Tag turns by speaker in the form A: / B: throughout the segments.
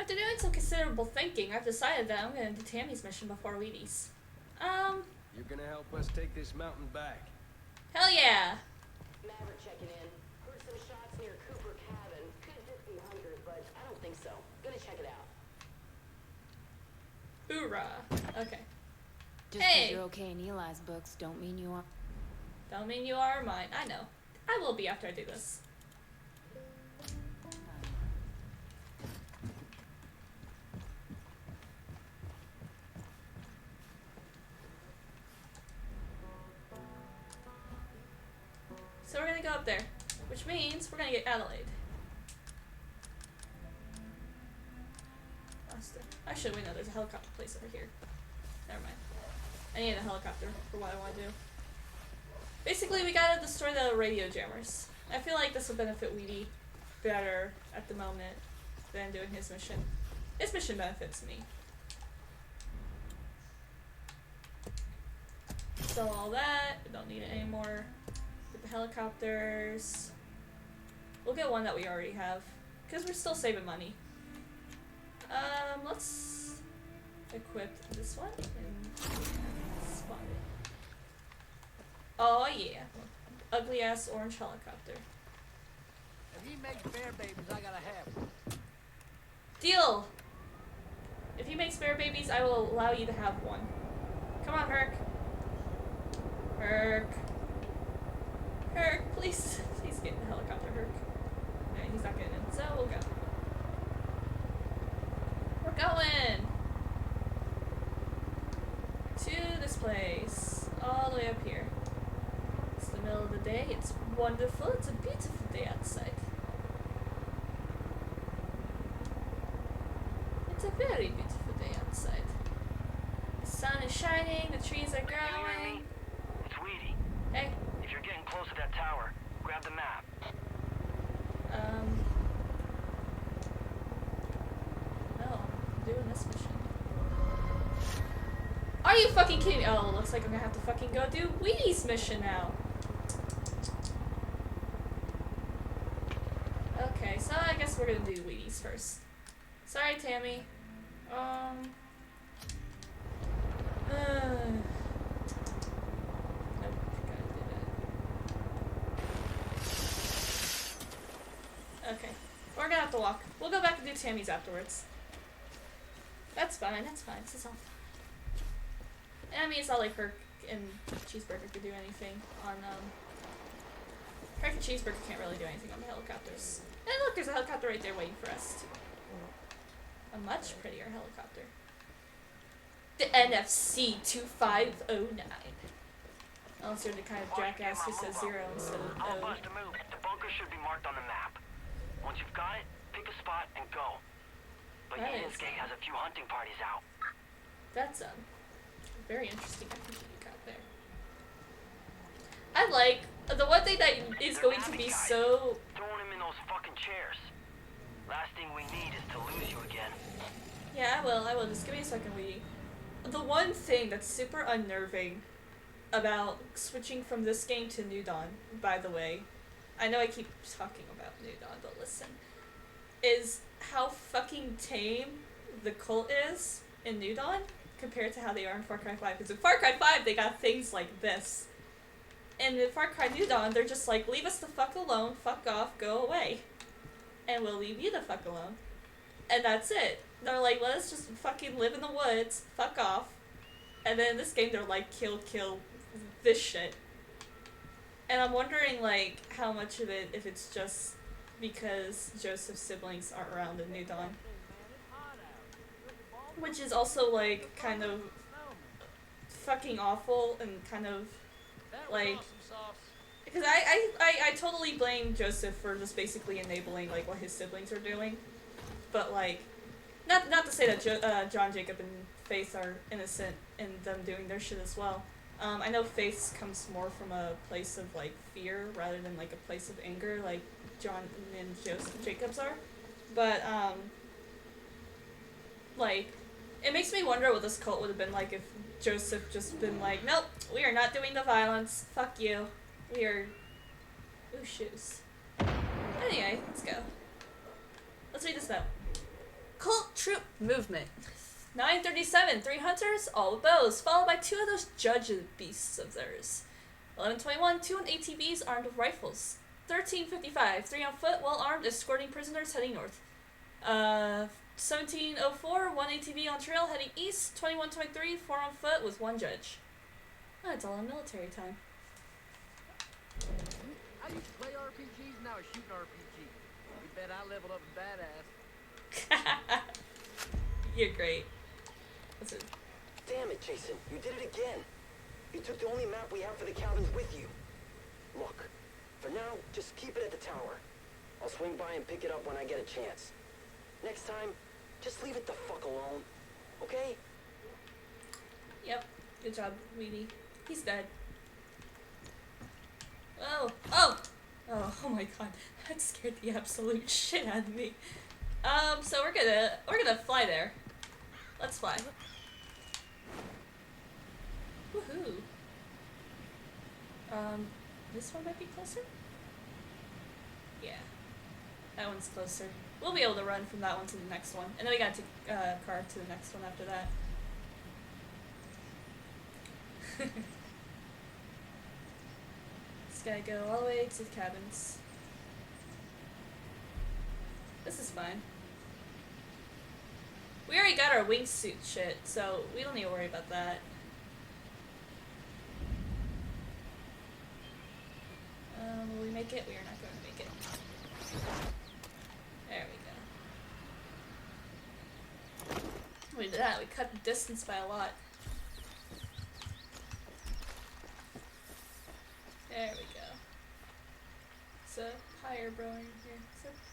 A: After doing some considerable thinking, I've decided that I'm gonna do Tammy's mission before Wheaties.
B: You're gonna help us take this mountain back.
A: Hell yeah!
C: Maverick checking in. Heard some shots near Cooper Cabin. Could just be hunters, but I don't think so. Gonna check it out.
A: Hoorah. Okay.
D: Just
A: Hey!
D: you're okay in Eli's books don't mean you are.
A: Don't mean you are mine. I know. I will be after I do this. So we're gonna go up there, which means we're gonna get Adelaide. Actually, wait, no, there's a helicopter place over here. Never mind. I need a helicopter for what I want to do. Basically, we gotta destroy the radio jammers. I feel like this will benefit Weedy better at the moment than doing his mission. His mission benefits me. So all that, we don't need it anymore. Get the helicopters. We'll get one that we already have, because we're still saving money. Let's equip this one and spot it. Oh yeah, ugly ass orange helicopter.
E: If he makes bear babies, I gotta have one.
A: Deal! If you make spare babies, I will allow you to have one. Come on, Herc. Herc. Herc, please. Please get in the helicopter, Herc. Alright, he's not getting in, so we'll go. We're going! To this place. All the way up here. It's the middle of the day. It's wonderful. It's a beautiful day outside. It's a very beautiful day outside. The sun is shining, the trees are growing.
F: It's Weedy.
A: Hey.
F: If you're getting close to that tower, grab the map.
A: No, I'm doing this mission. Are you fucking kidding me? Oh, looks like I'm gonna have to fucking go do Weedy's mission now. Okay, so I guess we're gonna do Weedy's first. Sorry, Tammy. Nope, gotta do that. Okay, we're gonna have to walk. We'll go back and do Tammy's afterwards. That's fine, that's fine. This is all fine. And I mean, it's not like Herc and Cheeseburger could do anything on, Herc and Cheeseburger can't really do anything on the helicopters. And look, there's a helicopter right there waiting for us, too. A much prettier helicopter. The NFC 2509. Unless you're the kind of jackass who says 0 instead of
F: I'll
A: O.
F: bust a move. The bunker should be marked on the map. Once you've got it, pick a spot and go. But
A: That
F: Yaden's
A: is,
F: Gate has a few hunting parties out.
A: That's, very interesting activity you got there. I like, the one thing that is going to be so...
F: Throwing him in those fucking chairs. Last thing we need is to lose you again.
A: Yeah, I will. Just give me a second, Weedy. The one thing that's super unnerving about switching from this game to New Dawn, by the way, I know I keep talking about New Dawn, but listen, is how fucking tame the cult is in New Dawn compared to how they are in Far Cry 5. Because in Far Cry 5, they got things like this. And in Far Cry New Dawn, they're just like, leave us the fuck alone, fuck off, go away. And we'll leave you the fuck alone. And that's it. They're like, let us just fucking live in the woods, fuck off. And then in this game, they're like, kill, this shit. And I'm wondering, like, how much of it, if it's just because Joseph's siblings aren't around in New Dawn. Which is also, like, kind of fucking awful and kind of, like... Because I totally blame Joseph for just basically enabling, like, what his siblings are doing. But, like, not to say that John, Jacob, and Faith are innocent in them doing their shit as well. I know Faith comes more from a place of, like, fear rather than, like, a place of anger, like John and Jacob's are. But, like, it makes me wonder what this cult would have been like if Joseph just been like, nope, we are not doing the violence, fuck you. We are... Ooh, shoes. Anyway, let's go. Let's read this note. Cult movement. 9:37, 3 hunters, all with bows, followed by 2 of those judge beasts of theirs. 11:21, 2 on ATVs armed with rifles. 13:55, 3 on foot, well armed, escorting prisoners heading north. 17:04, 1 ATV on trail heading east. 21:23, 4 on foot with 1 judge. Oh, it's all in military time.
E: I used to play RPGs, now I shoot an RPG. You bet I leveled up a badass.
A: You're great. What's it?
G: Damn it, Jason. You did it again. You took the only map we have for the cabins with you. Look, for now, just keep it at the tower. I'll swing by and pick it up when I get a chance. Next time, just leave it the fuck alone. Okay?
A: Yep. Good job, Weedy. He's dead. Oh! Oh! Oh my god. That scared the absolute shit out of me. So we're gonna fly there. Let's fly. Woohoo. This one might be closer? Yeah. That one's closer. We'll be able to run from that one to the next one. And then we gotta take a car to the next one after that. Just gotta go all the way to the cabins. This is fine. We already got our wingsuit shit, so we don't need to worry about that. Will we make it? We are not going to make it. There we go. We did that. We cut the distance by a lot. There we go. It's a higher brewing here.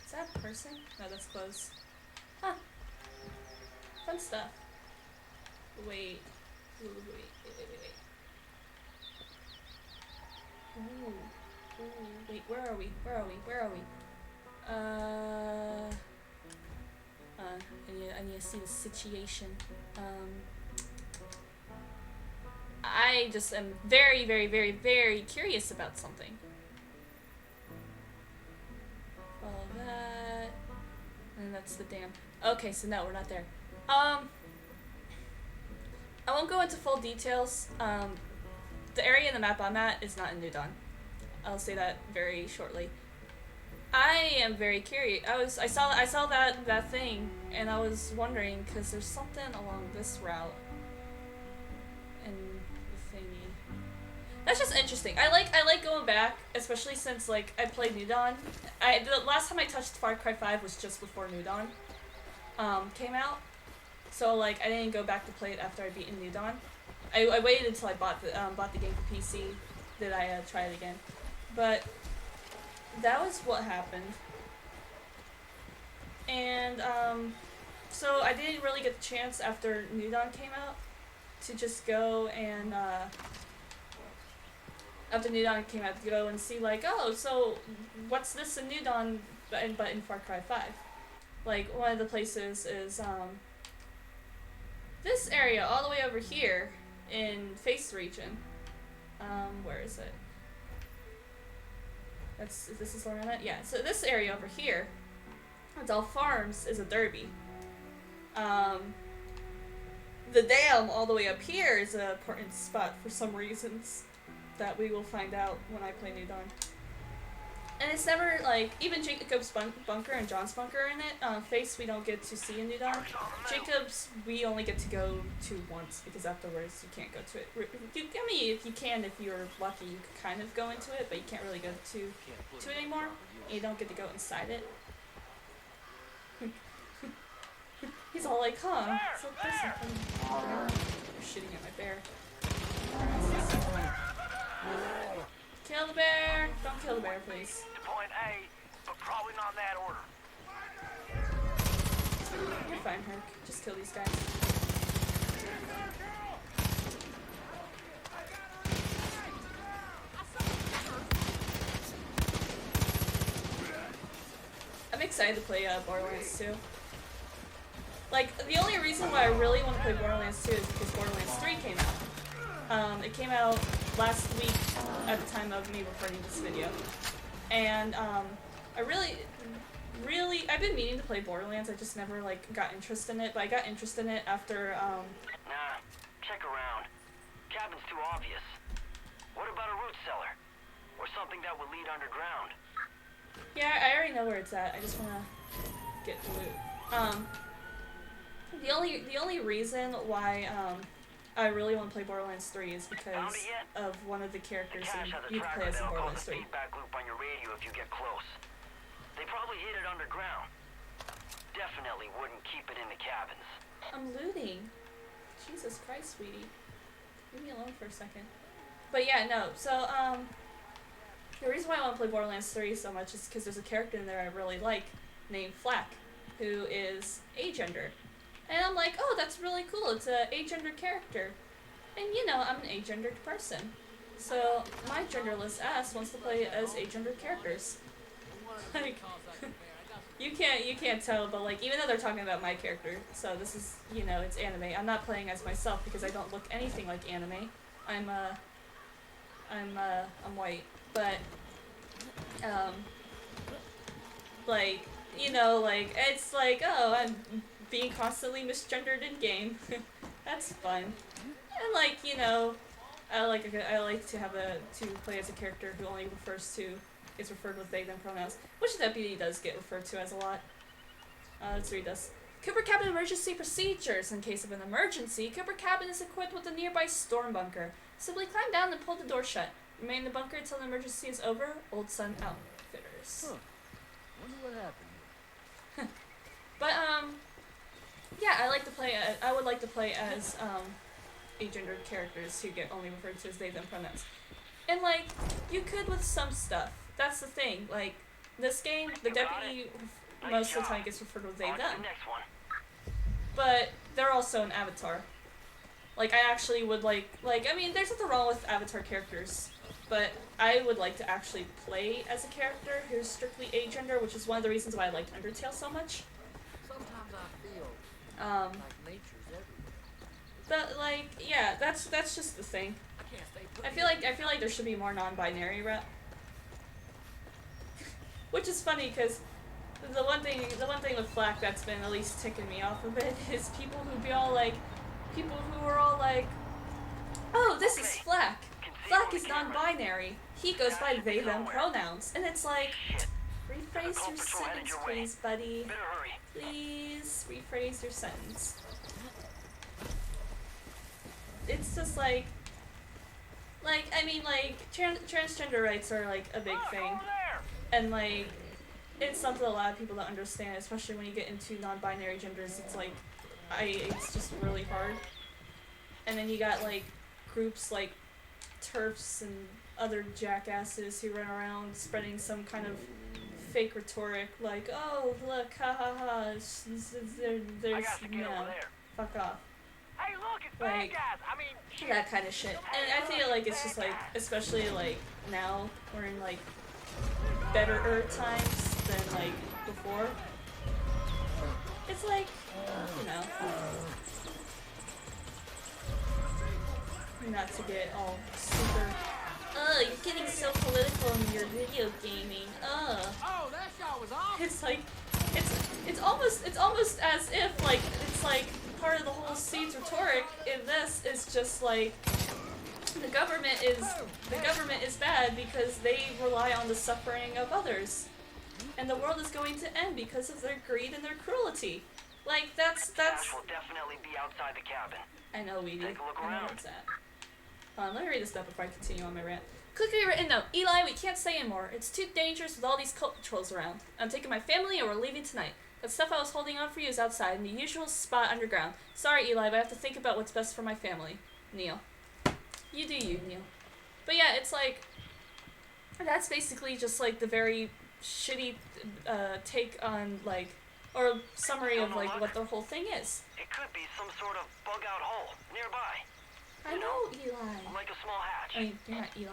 A: Is that a person? No, that's close. Huh. Fun stuff. Wait. Ooh, wait. Ooh. Ooh, wait, where are we? I need to see the situation. I just am very, very, very, very curious about something. Follow that. And that's the dam. Okay, so no, we're not there. I won't go into full details. The area in the map I'm at is not in New Dawn. I'll say that very shortly. I am very curious. I saw that thing, and I was wondering because there's something along this route, and the thingy. That's just interesting. I like going back, especially since like I played New Dawn. The last time I touched Far Cry 5 was just before New Dawn came out, so like I didn't go back to play it after I beat New Dawn. I waited until I bought the game for PC. Did I try it again? But that was what happened. And so I didn't really get the chance after New Dawn came out to just go and after New Dawn came out to go and see like, oh, so what's this in New Dawn but in Far Cry 5? Like one of the places is this area all the way over here in Face region. Where is it? This is Lorena? Yeah, so this area over here, Adele Farms, is a derby. The dam all the way up here is an important spot for some reasons that we will find out when I play New Dawn. And it's never, like, even Jacob's bunker and John's bunker in it, Face we don't get to see in New Dawn. Jacob's we only get to go to once, because afterwards you can't go to it. I mean, if you can, if you're lucky, you can kind of go into it, but you can't really go to it anymore. And you don't get to go inside it. He's all like, huh? It's like this something. You're shooting at my bear. Kill the bear! Don't kill the bear, please.
F: To point A, but probably not in that order.
A: You're fine, Herc. Just kill these guys. I'm excited to play Borderlands 2. Like, the only reason why I really want to play Borderlands 2 is because Borderlands 3 came out. It came out last week at the time of me recording this video. And, I really... I've been meaning to play Borderlands, I just never, like, got interested in it, but I got interested in it after,
F: Nah, check around. Cabin's too obvious. What about a root cellar? Or something that would lead underground?
A: yeah, I already know where it's at, I just wanna get the loot. The only reason why, I really want to play Borderlands 3 is because of one of the characters
F: Cash
A: that
F: has a
A: you can play
F: tracker
A: as in
F: that'll cause
A: Borderlands
F: a
A: 3.
F: feedback loop on your radio if you get close. They probably hid it underground. Definitely wouldn't keep it in the cabins.
A: I'm looting. Jesus Christ, sweetie. Leave me alone for a second. But yeah, no, so, the reason why I want to play Borderlands 3 so much is because there's a character in there I really like named Flack, who is agender. And I'm like, oh, that's really cool, it's a agender character. And you know, I'm an agendered person. So, my genderless ass wants to play as agendered characters. Like, you can't tell, but like, even though they're talking about my character, so this is, you know, it's anime. I'm not playing as myself because I don't look anything like anime. I'm white, but, like, you know, like, it's like, oh, I'm being constantly misgendered in game. That's fun. And like, you know, I like to play as a character who only is referred with they them pronouns, which the deputy does get referred to as a lot. Let's read this. Cooper Cabin emergency procedures. In case of an emergency, Cooper Cabin is equipped with a nearby storm bunker. Simply climb down and pull the door shut. Remain in the bunker until the emergency is over. Old Sun Outfitters.
E: Huh. Wonder what happened here.
A: But yeah, I would like to play as agendered characters who get only referred to as they them pronouns. And like, you could with some stuff. That's the thing. Like, this game, the deputy most of the time gets referred with they
F: On to
A: them.
F: the next one.
A: But they're also an avatar. Like, I actually would I mean, there's nothing wrong with avatar characters, but I would like to actually play as a character who's strictly agender, which is one of the reasons why I liked Undertale so much.
E: Sometimes I feel
A: Um,
E: like nature's everywhere.
A: but like, yeah, that's just the thing.
E: I can't stay put
A: I feel like there should be more non-binary rep. Which is funny because the one thing with Flack that's been at least ticking me off a bit is people who are all like, oh, this is Flack. Flack is non-binary. He goes by they them pronouns, and it's like, rephrase your sentence, please, buddy.
F: Better hurry.
A: Please rephrase your sentence. It's just like I mean, like, transgender rights are like a big thing,
F: Over there.
A: and like, it's something a lot of people don't understand, especially when you get into non-binary genders. It's like, it's just really hard. And then you got like groups like TERFs and other jackasses who run around spreading some kind of fake rhetoric like, oh, look, ha ha ha, there's,
F: I got to get
A: no,
F: over there.
A: fuck off.
F: Hey, look, it's
A: Like,
F: bad guys. I mean, shit.
A: That kind of shit. And I feel like it's just like, especially like now, we're in like better times than like before. It's like, you know, not to get all super, you're getting so political in your video gaming,
E: Oh, that shot was awesome.
A: It's like, it's almost as if like, it's like part of the whole scene's rhetoric in this is just like, the government is bad because they rely on the suffering of others, and the world is going to end because of their greed and their cruelty. Like, that's.
F: Cash will definitely be outside the cabin.
A: I know, Weedy.
F: Take a look
A: I know
F: around.
A: where it's at. Let me read this stuff before I continue on my rant. Quickly written note. Eli, we can't stay anymore. It's too dangerous with all these cult patrols around. I'm taking my family and we're leaving tonight. That stuff I was holding on for you is outside in the usual spot underground. Sorry, Eli, but I have to think about what's best for my family. Neil. You do you, Neil. But yeah, it's like, that's basically just like the very shitty take on like, or summary of like what the whole thing is.
F: It could be some sort of bug-out hole nearby.
A: I know, Eli.
F: Like a small hatch.
A: I mean, you're not Eli.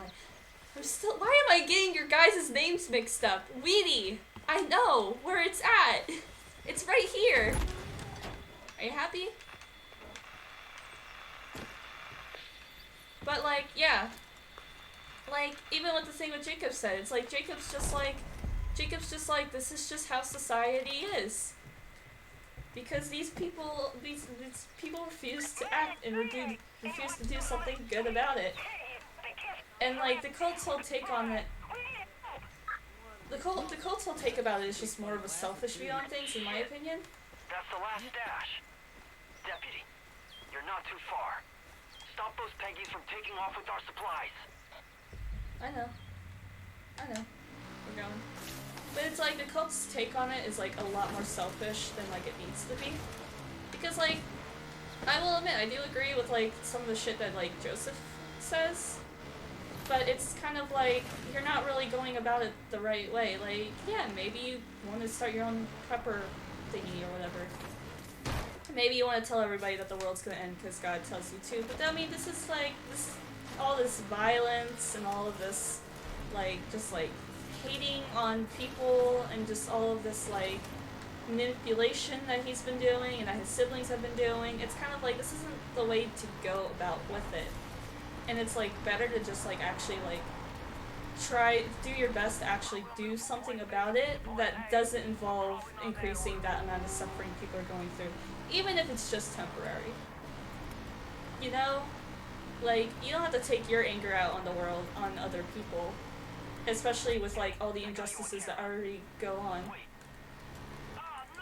A: Why am I getting your guys' names mixed up? Weedy! I know where it's at. It's right here. Are you happy? But like, yeah. Like, even with the thing what Jacob said, it's like Jacob's Jacob's just like, this is just how society is. Because these people refuse to act and refuse to do something good about it. And like the cult's whole take on it, the cult's whole take about it is just more of a selfish view on things, in my opinion.
F: That's the last stash. Deputy, you're not too far. Stop those Peggies from taking off with our supplies.
A: I know. We're going. But it's like the cult's take on it is like a lot more selfish than like it needs to be. Because like, I will admit, I do agree with like some of the shit that like Joseph says. But it's kind of like, you're not really going about it the right way. Like, yeah, maybe you want to start your own prepper thingy or whatever. Maybe you want to tell everybody that the world's gonna end because God tells you to. But I mean, this is like, all this violence and all of this, like, just like hating on people and just all of this like manipulation that he's been doing and that his siblings have been doing. It's kind of like, this isn't the way to go about with it. And it's like better to just like actually like do your best to actually do something about it that doesn't involve increasing that amount of suffering people are going through, even if it's just temporary. You know? Like, you don't have to take your anger out on the world on other people, especially with like all the injustices that already go on.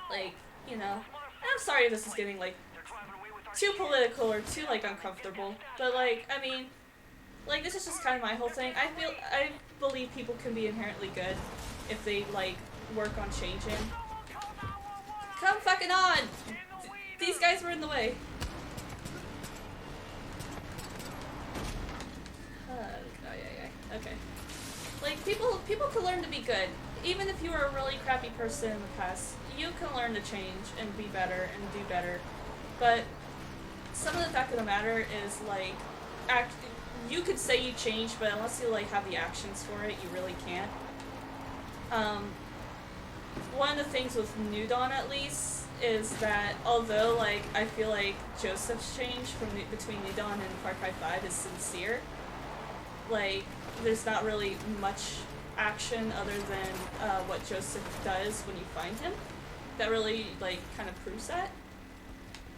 A: Like, you know, and I'm sorry if this is getting like too political or too like uncomfortable, but like, I mean, like, this is just kind of my whole thing. I believe people can be inherently good if they like work on changing. Come fucking on! These guys were in the way. Okay. Like, people can learn to be good. Even if you were a really crappy person in the past, you can learn to change and be better and do better. But some of the fact of the matter is, like, you could say you changed, but unless you, like, have the actions for it, you really can't. One of the things with New Dawn, at least, is that although, like, I feel like Joseph's change between New Dawn and Far Cry 5 is sincere, like, there's not really much action other than what Joseph does when you find him that really, like, kind of proves that.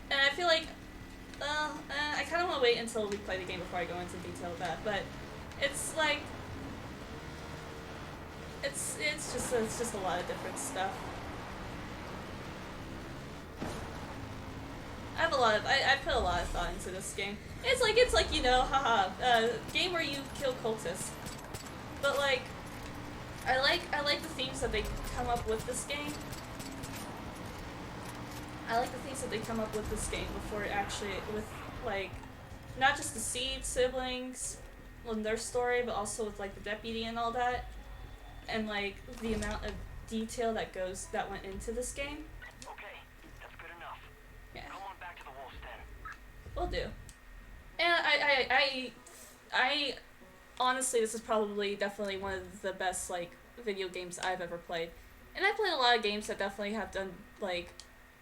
A: And I feel like, I kind of want to wait until we play the game before I go into detail of that, but it's like, it's just a lot of different stuff. I put a lot of thought into this game. It's like, you know, haha, game where you kill cultists. But like, I like the themes that they come up with this game. I like the things that they come up with this game before it actually, with like, not just the Seed siblings and their story, but also with like the deputy and all that, and like the amount of detail that went into this game.
F: Okay, that's good enough.
A: Yeah.
F: Come on back to the wolf's den.
A: Will do. And I honestly, this is probably definitely one of the best like video games I've ever played. And I played a lot of games that definitely have done like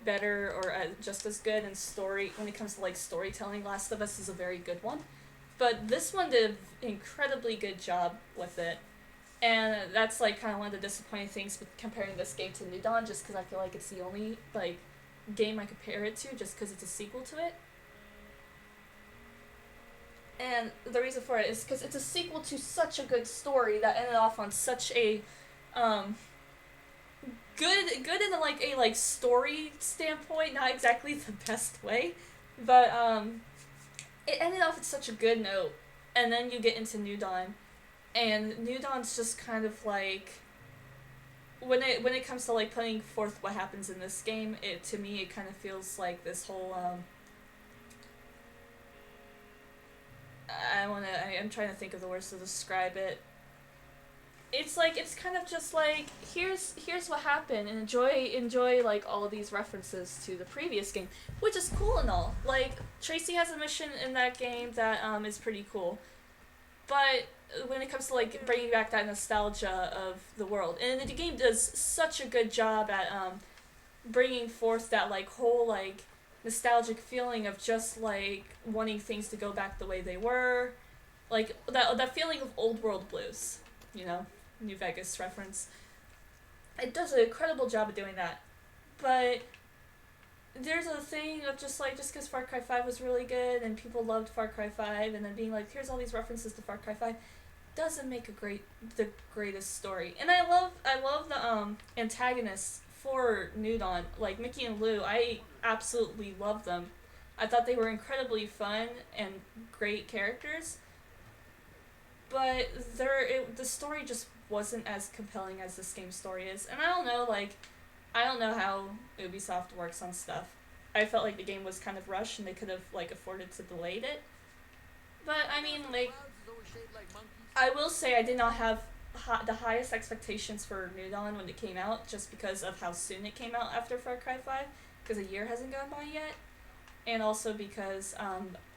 A: better or just as good in story when it comes to like storytelling. Last of Us is a very good one, but this one did an incredibly good job with it. And that's like kind of one of the disappointing things with comparing this game to New Dawn, just because I feel like it's the only like game I compare it to, just because it's a sequel to it. And the reason for it is because it's a sequel to such a good story that ended off on such a good in a story standpoint, not exactly the best way, but it ended off at such a good note. And then you get into New Dawn, and New Dawn's just kind of like, when it comes to like putting forth what happens in this game, to me it kind of feels like this whole I'm trying to think of the words to describe it. It's like, it's kind of just like, here's what happened, and enjoy like all of these references to the previous game, which is cool and all. Like, Tracy has a mission in that game that is pretty cool, but when it comes to like bringing back that nostalgia of the world, and the game does such a good job at bringing forth that like whole like nostalgic feeling of just like wanting things to go back the way they were, like that feeling of old world blues, you know, New Vegas reference. It does an incredible job of doing that. But there's a thing of just because Far Cry 5 was really good and people loved Far Cry 5 and then being like, here's all these references to Far Cry 5, doesn't make the greatest story. And I love the antagonists for New Dawn, like Mickey and Lou. I absolutely love them. I thought they were incredibly fun and great characters. But the story just wasn't as compelling as this game's story is. And I don't know how Ubisoft works on stuff. I felt like the game was kind of rushed and they could have afforded to delay it. But I mean, I will say I did not have the highest expectations for New Dawn when it came out, just because of how soon it came out after Far Cry 5, because a year hasn't gone by yet, and also because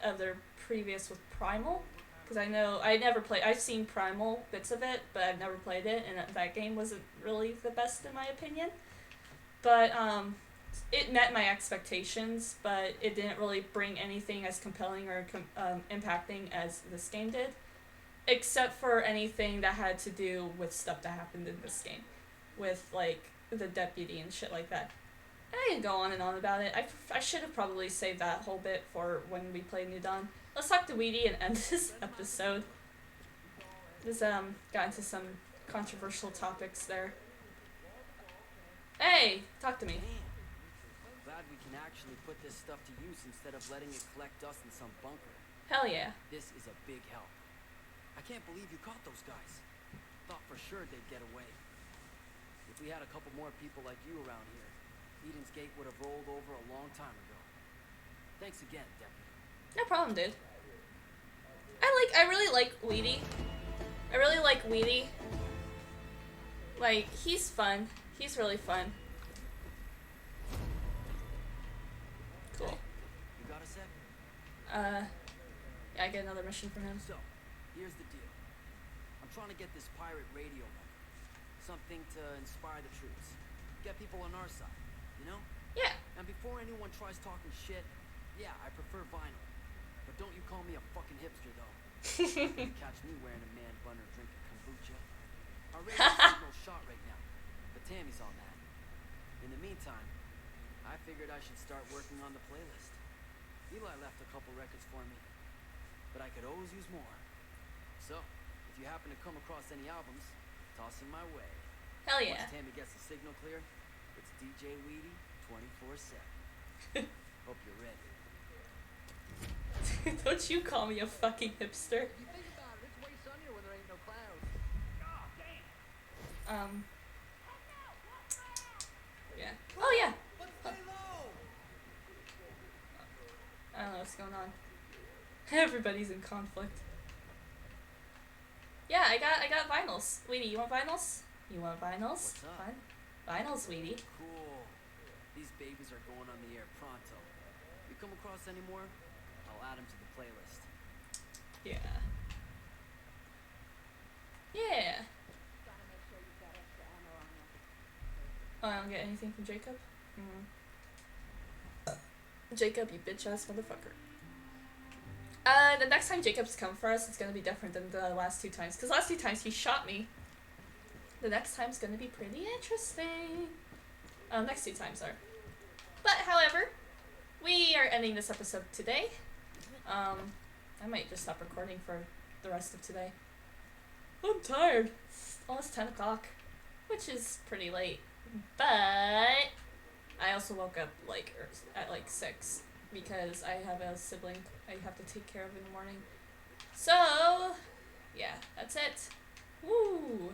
A: of their previous with Primal. Because I've seen Primal bits of it, but I've never played it, and that game wasn't really the best in my opinion. But it met my expectations, but it didn't really bring anything as compelling or impacting as this game did, except for anything that had to do with stuff that happened in this game, with the deputy and shit like that. I can go on and on about it. I should have probably saved that whole bit for when we play New Dawn. Let's talk to Weedy and end this episode. Just got into some controversial topics there. Hey, talk to me.
H: Damn. Glad we can actually put this stuff to use instead of letting it collect dust in some bunker.
A: Hell yeah.
H: This is a big help. I can't believe you caught those guys. Thought for sure they'd get away. If we had a couple more people like you around here, Eden's Gate would have rolled over a long time ago. Thanks again, Deputy.
A: No problem, dude. I really like Weedy. I really like Weedy. He's fun. He's really fun. Cool.
H: You got a sec?
A: Yeah, I get another mission from him.
H: So, here's the deal. I'm trying to get this pirate radio number. Something to inspire the troops. Get people on our side, you know?
A: Yeah.
H: And before anyone tries talking shit, yeah, I prefer vinyl. But don't you call me a fucking hipster, though. You catch me wearing a man bun or drinking kombucha. Our radio signal's shot right now, but Tammy's on that. In the meantime, I figured I should start working on the playlist. Eli left a couple records for me, but I could always use more. So, if you happen to come across any albums, toss them my way.
A: Hell yeah.
H: Once Tammy gets the signal clear, it's DJ Weedy 24/7. Hope you're ready.
A: Don't you call me a fucking hipster.
E: You think about it, it's way sunnier when there ain't no clouds.
A: Yeah. Oh yeah. I don't know what's going on. Everybody's in conflict. Yeah, I got vinyls. Sweetie, you want vinyls? You want vinyls?
H: What's up?
A: Fine. Vinyls, sweetie.
H: Cool. These babies are going on the air pronto. You come across any more, I'll add them to the playlist.
A: Yeah. Yeah. Oh, I don't get anything from Jacob? Jacob, you bitch ass motherfucker. The next time Jacob's come for us, it's gonna be different than the last two times. Because last two times he shot me. The next time's gonna be pretty interesting. Next two times are. But, however, we are ending this episode today. I might just stop recording for the rest of today. I'm tired. It's almost 10 o'clock, which is pretty late. But I also woke up at 6 because I have a sibling I have to take care of in the morning. So, yeah, that's it. Woo!